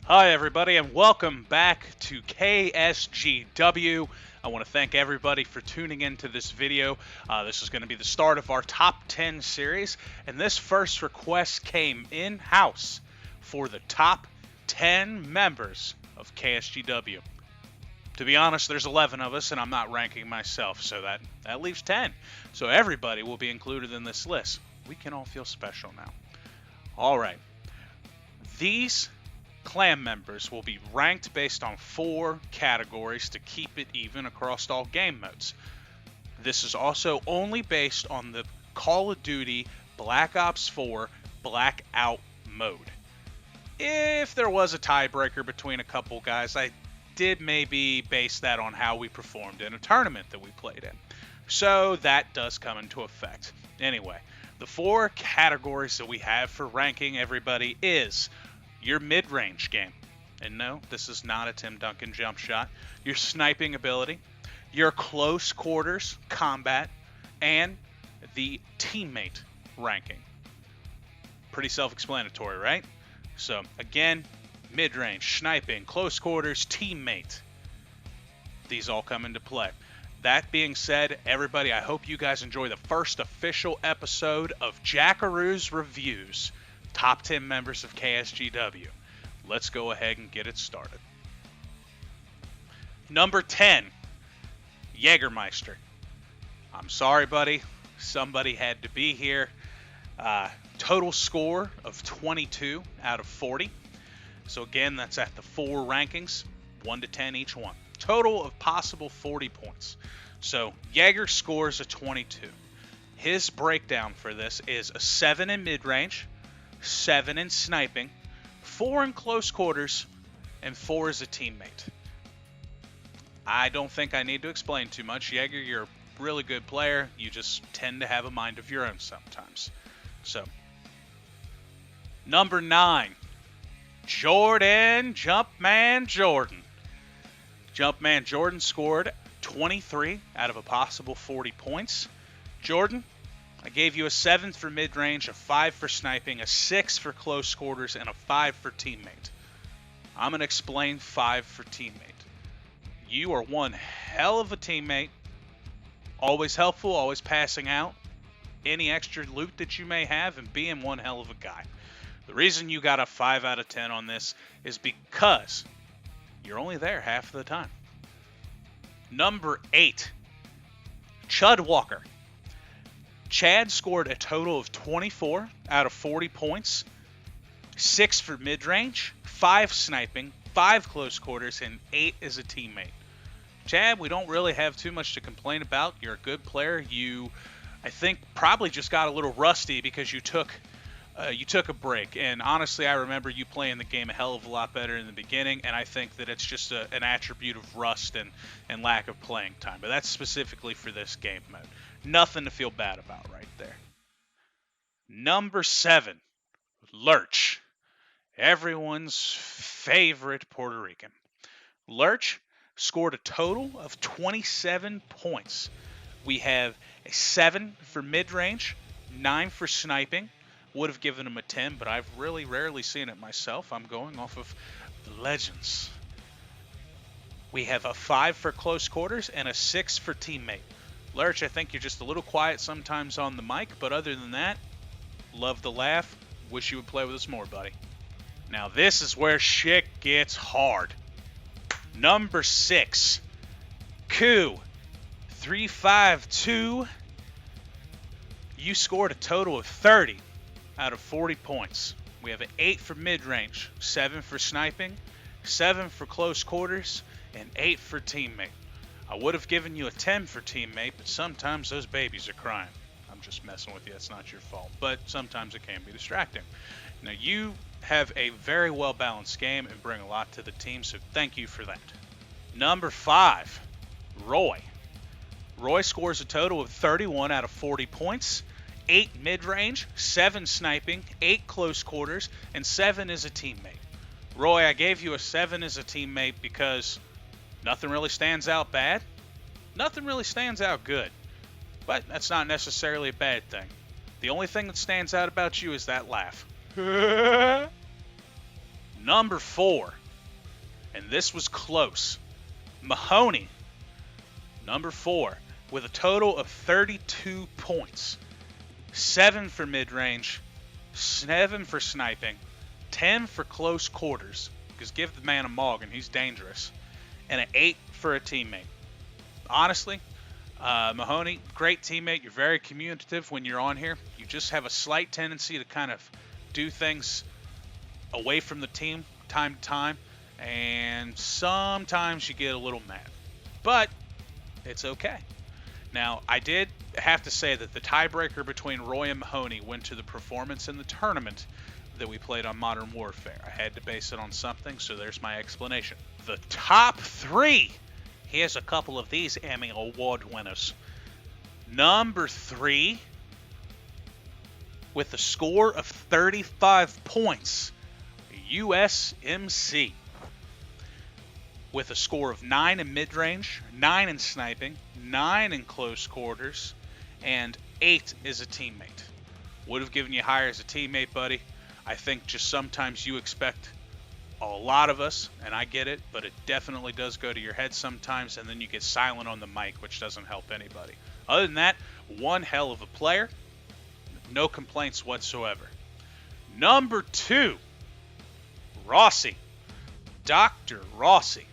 Hi, everybody, and welcome back to KSGW. I want to thank everybody for tuning into this video. This is going to be the start of our top 10 series, and this first request came in-house for the top 10 members of KSGW. To be honest, there's 11 of us, and I'm not ranking myself, so that leaves 10. So everybody will be included in this list. We can all feel special now. All right. These clan members will be ranked based on 4 categories to keep it even across all game modes. This is also only based on the Call of Duty Black Ops 4 Blackout mode. If there was a tiebreaker between a couple guys, I did maybe base that on how we performed in a tournament that we played in. So that does come into effect. Anyway, the 4 categories that we have for ranking everybody is your mid-range game. And no, this is not a Tim Duncan jump shot. Your sniping ability, your close quarters combat, and the teammate ranking. Pretty self-explanatory, right? So again, mid-range, sniping, close quarters, teammate. These all come into play. That being said, everybody, I hope you guys enjoy the first official episode of Jackaroo's Reviews, top 10 members of KSGW. Let's go ahead and get it started. Number 10, Jägermeister. I'm sorry, buddy. Somebody had to be here. Total score of 22 out of 40. So again, that's at the 4 rankings, 1 to 10 each one. Total of possible 40 points. So Jaeger scores a 22. His breakdown for this is a 7 in mid-range, 7 in sniping, 4 in close quarters, and 4 as a teammate. I don't think I need to explain too much. Jaeger, you're a really good player. You just tend to have a mind of your own sometimes. So, number 9, Jordan Jumpman Jordan. Jumpman Jordan scored 23 out of a possible 40 points. Jordan, I gave you a 7 for mid-range, a 5 for sniping, a 6 for close quarters, and a 5 for teammate. I'm going to explain 5 for teammate. You are one hell of a teammate, always helpful, always passing out any extra loot that you may have, and being one hell of a guy. The reason you got a 5 out of 10 on this is because you're only there half of the time. Number 8, Chud Walker. Chad scored a total of 24 out of 40 points, 6 for mid-range, 5 sniping, 5 close quarters, and 8 as a teammate. Chad, we don't really have too much to complain about. You're a good player. You, I think, probably just got a little rusty because you took a break. And honestly, I remember you playing the game a hell of a lot better in the beginning, and I think that it's just an attribute of rust and lack of playing time. But that's specifically for this game mode. Nothing to feel bad about right there. Number 7, Lurch. Everyone's favorite Puerto Rican. Lurch scored a total of 27 points. We have a 7 for mid-range, 9 for sniping. Would have given him a 10, but I've really rarely seen it myself. I'm going off of the legends. We have a 5 for close quarters and a 6 for teammate. Lurch, I think you're just a little quiet sometimes on the mic, but other than that, love the laugh. Wish you would play with us more, buddy. Now this is where shit gets hard. Number 6, Koo 352. You scored a total of 30 out of 40 points. We have an 8 for mid-range, 7 for sniping, 7 for close quarters, and 8 for teammate. I would have given you a 10 for teammate, but sometimes those babies are crying. I'm just messing with you. It's not your fault. But sometimes it can be distracting. Now, you have a very well-balanced game and bring a lot to the team, so thank you for that. Number 5, Roy. Roy scores a total of 31 out of 40 points, 8 mid-range, 7 sniping, 8 close quarters, and 7 as a teammate. Roy, I gave you a 7 as a teammate because nothing really stands out bad. Nothing really stands out good. But that's not necessarily a bad thing. The only thing that stands out about you is that laugh. Number 4, and this was close, Mahoney, number 4, with a total of 32 points. 7 for mid-range, 7 for sniping, 10 for close quarters, because give the man a MOG and he's dangerous, and an 8 for a teammate. Honestly, Mahoney, great teammate. You're very communicative when you're on here. You just have a slight tendency to kind of do things away from the team time to time, and sometimes you get a little mad. But it's okay. Now, I did have to say that the tiebreaker between Roy and Mahoney went to the performance in the tournament that we played on Modern Warfare. I had to base it on something, so there's my explanation. The top 3. Here's a couple of these Emmy Award winners. Number 3, with a score of 35 points, USMC. With a score of 9 in mid-range, 9 in sniping, 9 in close quarters, and 8 as a teammate. Would have given you higher as a teammate, buddy. I think just sometimes you expect a lot of us, and I get it, but it definitely does go to your head sometimes, and then you get silent on the mic, which doesn't help anybody. Other than that, one hell of a player. No complaints whatsoever. Number 2, Rossi. Dr. Rossi.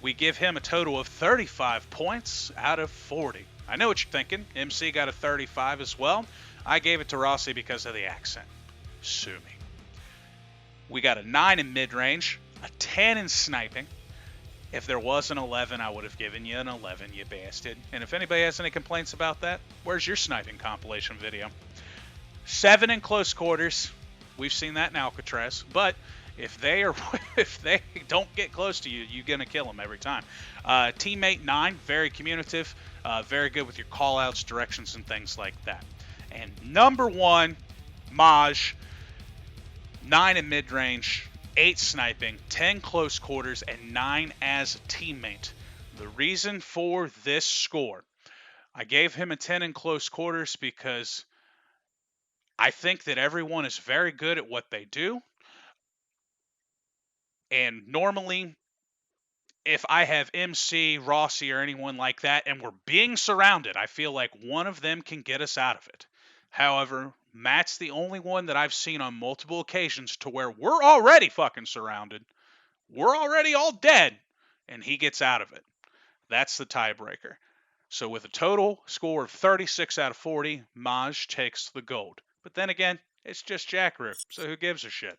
We give him a total of 35 points out of 40. I know what you're thinking. MC got a 35 as well. I gave it to Rossi because of the accent. Sue me. We got a 9 in mid-range, a 10 in sniping. If there was an 11, I would have given you an 11, you bastard. And if anybody has any complaints about that, where's your sniping compilation video? 7 in close quarters. We've seen that in Alcatraz. But if they don't get close to you, you're going to kill them every time. Teammate 9, very communicative, very good with your call-outs, directions, and things like that. And number 1, Maj, 9 in mid-range, 8 sniping, 10 close quarters, and 9 as a teammate. The reason for this score, I gave him a 10 in close quarters because I think that everyone is very good at what they do. And normally, if I have MC, Rossi, or anyone like that, and we're being surrounded, I feel like one of them can get us out of it. However, Matt's the only one that I've seen on multiple occasions to where we're already fucking surrounded. We're already all dead, and he gets out of it. That's the tiebreaker. So with a total score of 36 out of 40, Maj takes the gold. But then again, it's just Jackaroo, so who gives a shit?